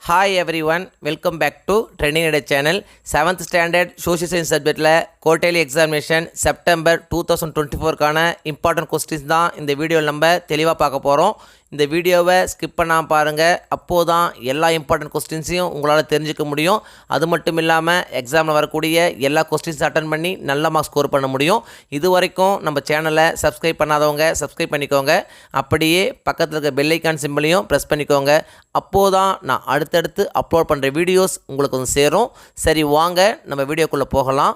Hi everyone, welcome back to Trending Edit channel. 7th standard social science subjectல quarterly examination September 2024 கான important questions தான் இந்த வீடியோவில் நம்ம தெளிவாக பார்க்க போகிறோம். இந்த வீடியோவை ஸ்கிப் பண்ணாமல் பாருங்கள், அப்போதான் எல்லா இம்பார்ட்டன்ட் கொஸ்டின்ஸையும் உங்களால் தெரிஞ்சுக்க முடியும். அது மட்டும் இல்லாமல் எக்ஸாமில் வரக்கூடிய எல்லா கொஸ்டின்ஸும் அட்டன் பண்ணி நல்ல மார்க்ஸ் ஸ்கோர் பண்ண முடியும். இது வரைக்கும் நம்ம சேனலை சப்ஸ்கிரைப் பண்ணாதவங்க சப்ஸ்கிரைப் பண்ணிக்கோங்க. அப்படியே பக்கத்தில் இருக்க பெல் ஐக்கான் சிம்பிளையும் ப்ரெஸ் பண்ணிக்கோங்க. அப்போதான் நான் அடுத்தடுத்து அப்லோட் பண்ணுற வீடியோஸ் உங்களுக்கு வந்து சேரும். சரி, வாங்க நம்ம வீடியோக்குள்ளே போகலாம்.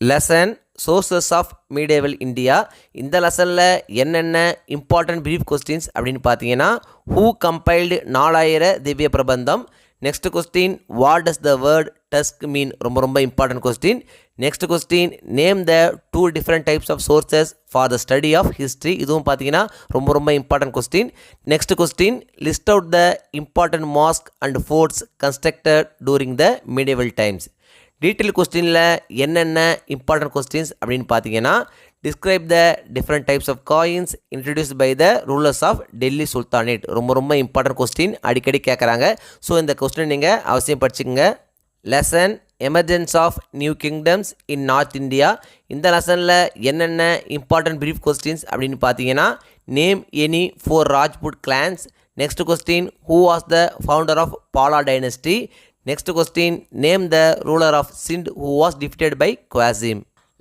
Lesson sources of medieval India. இந்த லெசனில் என்னென்ன இம்பார்ட்டன்ட் பிரீஃப் கொஸ்டின்ஸ் அப்படின்னு பார்த்தீங்கன்னா, who compiled 4000 Divya Prabandham. Next question, what does the word tusk mean, ரொம்ப important question. Next question, name the 2 different types of sources for the study of history. இதுவும் பார்த்தீங்கன்னா ரொம்ப important question. Next question, list out the important mosque and forts constructed during the medieval times. Detail கொஸ்டினில் என்னென்ன important questions அப்படின்னு பார்த்தீங்கன்னா, describe the different types of coins introduced by the rulers of Delhi sultanate. ரொம்ப important question, அடிக்கடி கேட்குறாங்க. So இந்த question நீங்கள் அவசியம் படிச்சுக்கோங்க. Lesson emergence of new kingdoms in north India. இந்த லெசனில் என்னென்ன இம்பார்ட்டன்ட் பிரீஃப் கொஸ்டின்ஸ் அப்படின்னு பார்த்தீங்கன்னா, name any 4 Rajput clans. Next question, who was the founder of Pala dynasty. Next question, name the ruler of Sindh who was defeated by Qasim.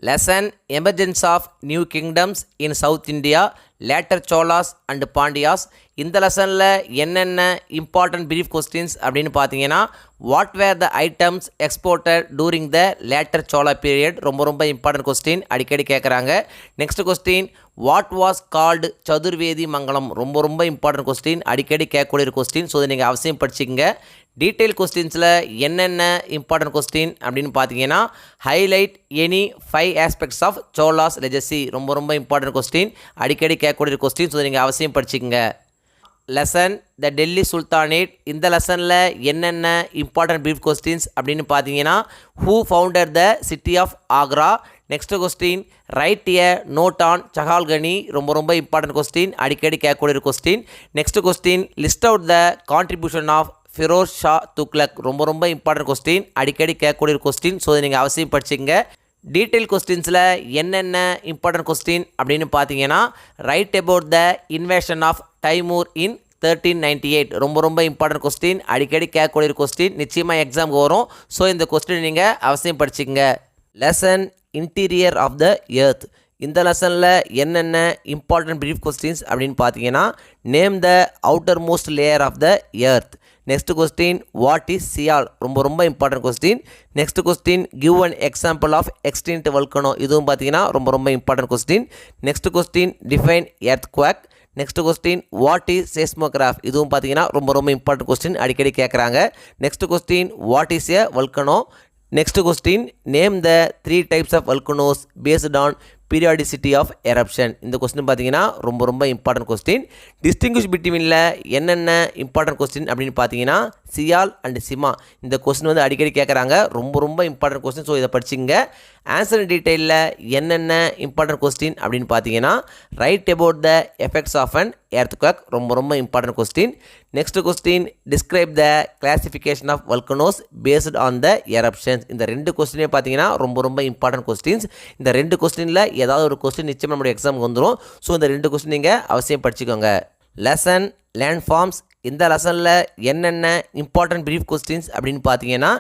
Lesson emergence of new kingdoms in South India, later Cholas and Pandyas. இந்த லெசனில் என்னென்ன important brief questions அப்படின்னு பார்த்தீங்கன்னா, what were the items exported during the later Chola period. ரொம்ப important question, அடிக்கடி கேட்குறாங்க. Next question, what was called Chaturvedi Mangalam. ரொம்ப important question, அடிக்கடி கேட்கக்கூடிய கொஸ்டின். ஸோ இதை நீங்கள் அவசியம் படிச்சுக்கங்க. டீட்டெயில் கொஸ்டின்ஸில் என்னென்ன இம்பார்ட்டன்ட் கொஸ்டின் அப்படின்னு பார்த்தீங்கன்னா, highlight any 5 aspects of Cholas legacy. ரொம்ப இம்பார்ட்டன்ட் கொஸ்டின், அடிக்கடி கேட்கக்கூடிய கொஸ்டின். ஸோ நீங்கள் அவசியம் படிச்சுக்கங்க. Lesson the Delhi sultanate. இந்த லெசனில் என்னென்ன இம்பார்ட்டன்ட் பிரீஃப் கொஸ்டின்ஸ் அப்படின்னு பார்த்தீங்கன்னா, who founder the city of Agra. Next question, write a note on Chahalgani. ரொம்ப இம்பார்ட்டன்ட் கொஸ்டின், அடிக்கடி கேட்கக்கூடிய question. Next question, list out the contribution of Firoz Shah Tughlaq. ரொம்ப இம்பார்ட்டன்ட் கொஸ்டின், அடிக்கடி கேட்கக்கூடிய கொஸ்டின். ஸோ இதை நீங்கள் அவசியம் படிச்சுங்க. டீட்டெயில் கொஸ்டின்ஸில் என்னென்ன இம்பார்ட்டன்ட் கொஸ்டின் அப்படின்னு பார்த்தீங்கன்னா, write about the invasion of Timur in 1398. ரொம்ப இம்பார்ட்டன்ட் கொஸ்டின், அடிக்கடி கேட்கக்கூடிய கொஸ்டின். நிச்சயமாக எக்ஸாமுக்கு வரும். ஸோ இந்த கொஸ்டின் நீங்கள் அவசியம் படிச்சுங்க. Lesson interior of the earth. இந்த லெசனில் என்னென்ன இம்பார்ட்டன்ட் பிரீஃப் கொஸ்டின்ஸ் அப்படின்னு பார்த்தீங்கன்னா, name the outermost layer of the earth. Next question, what is sial. ரொம்ப important question. Next question, give an example of extinct volcano. இதுவும் பார்த்தீங்கன்னா ரொம்ப important question. Next question, define earthquake. Next question, what is seismograph. இதுவும் பார்த்தீங்கன்னா ரொம்ப important question, அடிக்கடி கேட்குறாங்க. Next question, what is a volcano. Next question, name the 3 types of volcanoes based on periodicity of eruption. இந்த question பார்த்தீங்கன்னா ரொம்ப important question. Distinguish பிட்வீனில் என்னென்ன இம்பார்ட்டன்ட் கொஸ்டின் அப்படின்னு பார்த்தீங்கன்னா, சியால் அண்ட் சிமா. இந்த கொஸ்டின் வந்து அடிக்கடி கேட்குறாங்க. ரொம்ப இம்பார்ட்டன்ட் கொஸ்டின். ஸோ இதை படிச்சுங்க. ஆன்சர் டீட்டெயிலில் என்னென்ன இம்பார்ட்டன்ட் கொஸ்டின் அப்படின்னு பார்த்தீங்கன்னா, write about the effects of an earthquake. ரொம்ப important question. Next question, describe the classification of volcanoes based on the eruptions. இந்த 2 கொஸ்டினே பார்த்தீங்கன்னா ரொம்ப இம்பார்ட்டன்ட் கொஸ்டின்ஸ். இந்த 2 கொஸ்டினில் ஏதாவது ஒரு கொஸ்டின் நிச்சயமாக நம்மளுடைய எக்ஸாமுக்கு வந்துடும். ஸோ இந்த 2 கொஸ்டின் நீங்கள் அவசியம் படிச்சுக்கோங்க. Lesson land forms. இந்த லெசனில் என்னென்ன இம்பார்ட்டன்ட் பிரீஃப் கொஸ்டின்ஸ் அப்படின்னு பார்த்தீங்கன்னா,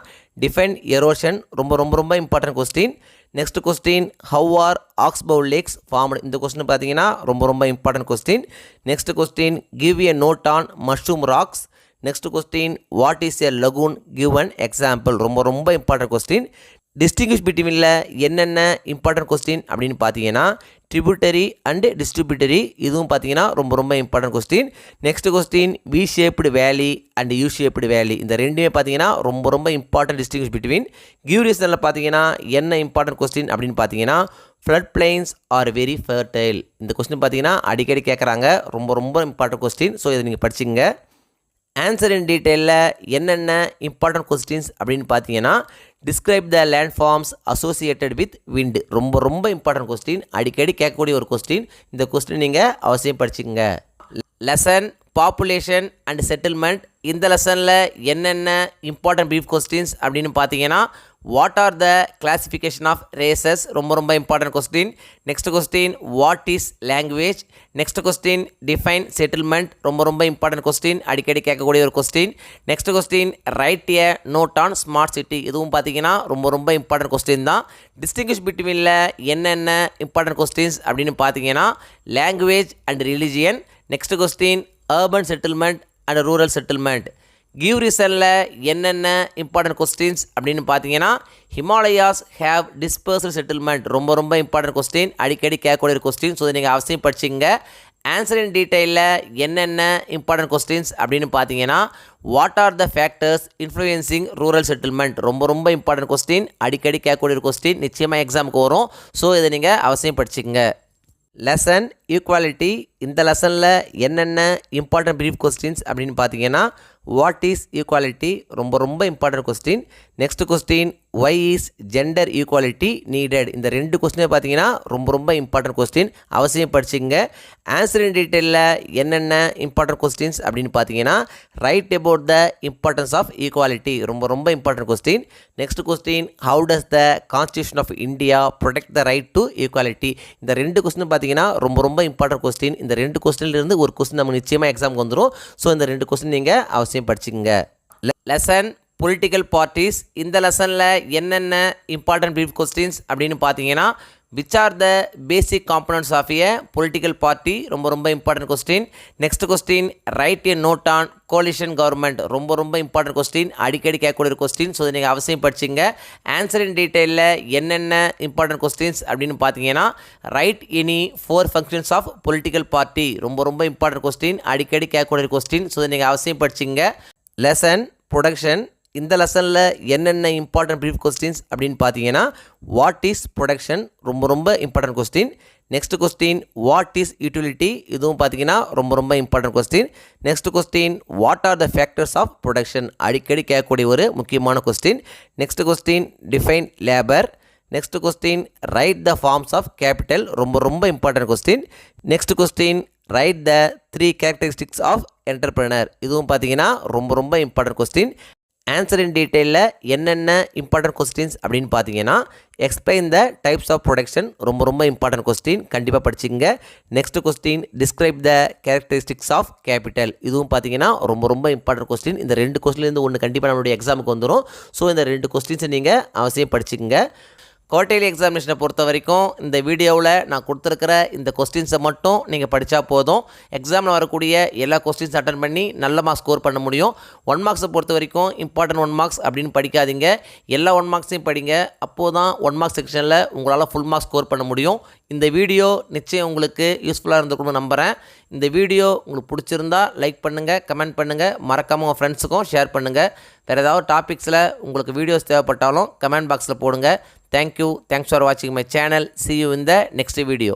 டிஃபைன் எரோஷன். ரொம்ப important question. Next question, how are oxbow lakes formed. இந்த கொஸ்டின் பார்த்தீங்கன்னா ரொம்ப important question. Next question, give a note on mushroom rocks. Next question, what is a lagoon, give an example. ரொம்ப important question. Distinguish பிட்வீனில் என்னென்ன important question அப்படின்னு பார்த்தீங்கன்னா, tributary and டிஸ்ட்ரிபியூட்டரி. இதுவும் பார்த்தீங்கன்னா ரொம்ப important question. Next question, we shaped வேலி and U shaped வேலி. இந்த ரெண்டுமே பார்த்தீங்கன்னா ரொம்ப இம்பார்ட்டன்ட் டிஸ்டிங்விஷ் பிட்வீன். கிவ் ரீசனில் பார்த்தீங்கன்னா என்ன இம்பார்ட்டன்ட் கொஸ்டின் அப்படின்னு பார்த்தீங்கன்னா, flood plains are very fertile. இந்த கொஸ்டின் பார்த்தீங்கன்னா அடிக்கடி கேட்குறாங்க. ரொம்ப இம்பார்ட்டன்ட் கொஸ்டின். ஸோ இதை நீங்கள் படிச்சுங்க. ஆன்சர் இன் டீட்டெயிலில் என்னென்ன இம்பார்ட்டன்ட் கொஸ்டின்ஸ் அப்படின்னு பார்த்தீங்கன்னா, describe the land forms associated with wind. ரொம்ப இம்பார்ட்டன்ட் கொஸ்டின், அடிக்கடி கேட்கக்கூடிய ஒரு கொஸ்டின். இந்த கொஸ்டின் நீங்கள் அவசியம் படிச்சுக்கோங்க. Lesson population and settlement. இந்த லெசனில் என்னென்ன இம்பார்ட்டன்ட் ப்ரீஃப் கொஸ்டின்ஸ் அப்படின்னு பார்த்தீங்கன்னா, what are the classification of races, ரொம்ப important question. Next question, what is language. Next question, define settlement, ரொம்ப இம்பார்ட்டன்ட் கொஸ்டின், அடிக்கடி கேட்கக்கூடிய ஒரு question. Next question, write a note on smart city. இதுவும் பார்த்தீங்கன்னா ரொம்ப இம்பார்ட்டன்ட் கொஸ்டின் தான். டிஸ்டிங்விஷ் பிட்வீனில் என்னென்ன இம்பார்ட்டன்ட் கொஸ்டின்ஸ் அப்படின்னு பார்த்தீங்கன்னா, language and religion. Next question, urban settlement and rural settlement. Give ரீசனில் என்னென்ன இம்பார்ட்டன்ட் கொஸ்டின்ஸ் அப்படின்னு பார்த்தீங்கன்னா, ஹிமாலயாஸ் ஹேவ் டிஸ்பர்சல் செட்டில்மெண்ட், ரொம்ப இம்பார்ட்டன்ட் கொஸ்டின், அடிக்கடி கேட்கக்கூடிய கொஸ்டின். ஸோ நீங்கள் அவசியம் படிச்சிங்க. ஆன்சர் இன் டீட்டெயிலில் என்னென்ன இம்பார்ட்டன்ட் கொஸ்டின்ஸ் அப்படின்னு பார்த்தீங்கன்னா, what are the factors influencing rural settlement, ரொம்ப இம்பார்ட்டன்ட் கொஸ்டின், அடிக்கடி கேட்கக்கூடிய கொஸ்டின், நிச்சயமாக எக்ஸாமுக்கு வரும். ஸோ இதை நீங்கள் அவசியம் படிச்சிங்க. Lesson equality. இந்த லெசனில் என்னென்ன இம்பார்ட்டன்ட் ப்ரீஃப் கொஸ்டின்ஸ் அப்படின்னு பார்த்தீங்கன்னா, வாட் இஸ் ஈக்குவாலிட்டி, ரொம்ப important question. Next question, why is gender equality needed. இந்த ரெண்டு கொஸ்டினே பார்த்தீங்கன்னா ரொம்ப இம்பார்ட்டன்ட் கொஸ்டின், அவசியம் படிச்சுங்க. ஆன்சர் இன் டீட்டெயிலில் என்னென்ன இம்பார்ட்டன்ட் கொஸ்டின்ஸ் அப்படின்னு பார்த்தீங்கன்னா, write about the importance of equality, ரொம்ப important question. Next question, how does the constitution of India protect the right to equality. இந்த ரெண்டு கொஸ்டின் பார்த்தீங்கன்னா ரொம்ப இம்பார்ட்டன்ட் கொஸ்டின். இந்த ரெண்டு கொஸ்டின்லேருந்து ஒரு கொஸ்டின் நமக்கு நிச்சயமாக எக்ஸாமுக்கு வந்துடும். ஸோ இந்த ரெண்டு கொஸ்டின் நீங்கள் அவசியம் படிச்சுங்க. Lesson political parties. இந்த லெசனில் என்னென்ன இம்பார்ட்டன்ட் ப்ரீஃப் கொஸ்டின்ஸ் அப்படின்னு பார்த்தீங்கன்னா, which are the basic components of a political party, ரொம்ப important question. Next question, write a note on coalition government, ரொம்ப இம்பார்ட்டன்ட் கொஸ்டின், அடிக்கடி கேட்கக்கூடிய கொஸ்டின். ஸோ நீங்கள் அவசியம் படிச்சுங்க. ஆன்சர் இன் டீட்டெயிலில் என்னென்ன இம்பார்ட்டன்ட் கொஸ்டின்ஸ் அப்படின்னு பார்த்தீங்கன்னா, write any 4 functions of political party, ரொம்ப இம்பார்ட்டன்ட் கொஸ்டின், அடிக்கடி கேட்கக்கூடிய கொஸ்டின். ஸோ நீங்கள் அவசியம் படிச்சுங்க. Lesson production. இந்த லெசனில் என்னென்ன இம்பார்ட்டன்ட் ப்ரீஃப் கொஸ்டின்ஸ் அப்படின்னு பார்த்தீங்கன்னா, வாட் இஸ் ப்ரொடக்ஷன், ரொம்ப important question. Next question, what is utility. இதுவும் பார்த்தீங்கன்னா ரொம்ப important question. Next question, what are the factors of production, அடிக்கடி கேட்கக்கூடிய ஒரு முக்கியமான question. Next question, define labour. Next question, write the forms of capital, ரொம்ப important question. Next question, write the 3 characteristics of entrepreneur. இதுவும் பார்த்தீங்கன்னா ரொம்ப important question. Answer in டீட்டெயிலில் என்னென்ன இம்பார்ட்டன்ட் கொஸ்டின்ஸ் அப்படின்னு பார்த்தீங்கன்னா, explain the types of production, ரொம்ப important question, கண்டிப்பாக படிச்சுங்க. Next question, describe the characteristics of capital. இதுவும் பார்த்தீங்கன்னா ரொம்ப இம்பார்ட்டன்ட் கொஸ்டின். இந்த ரெண்டு கொஸ்டின்லேருந்து ஒன்று கண்டிப்பாக நம்மளுடைய எக்ஸாமுக்கு வந்துடும். ஸோ இந்த ரெண்டு கொஸ்டின்ஸை நீங்கள் அவசியம் படிச்சுங்க. குவார்ட்டர்லி எக்ஸாமினேஷனை பொறுத்த வரைக்கும் இந்த வீடியோவில் நான் கொடுத்துருக்கிற இந்த கொஸ்டின்ஸை மட்டும் நீங்கள் படித்தா போதும். எக்ஸாமில் வரக்கூடிய எல்லா கொஸ்டின்ஸ் அட்டன் பண்ணி நல்ல மார்க்ஸ் ஸ்கோர் பண்ண முடியும். 1 மார்க்ஸை பொறுத்த வரைக்கும் இம்பார்ட்டன்ட் 1 மார்க்ஸ் அப்படின்னு படிக்காதீங்க, எல்லா 1 மார்க்ஸையும் படிங்க. அப்போது தான் 1 மார்க்ஸ் செக்ஷனில் உங்களால் ஃபுல் மார்க்ஸ் ஸ்கோர் பண்ண முடியும். இந்த வீடியோ நிச்சயம் உங்களுக்கு யூஸ்ஃபுல்லாக இருந்திருக்கும்னு நம்புகிறேன். இந்த வீடியோ உங்களுக்கு பிடிச்சிருந்தா லைக் பண்ணுங்கள், கமெண்ட் பண்ணுங்கள், மறக்காமல் உங்கள் ஃப்ரெண்ட்ஸுக்கும் ஷேர் பண்ணுங்கள். வேறு ஏதாவது டாபிக்ஸில் உங்களுக்கு வீடியோஸ் தேவைப்பட்டாலும் கமெண்ட் பாக்ஸில் போடுங்க. Thank you. Thanks for watching my channel. See you in the next video.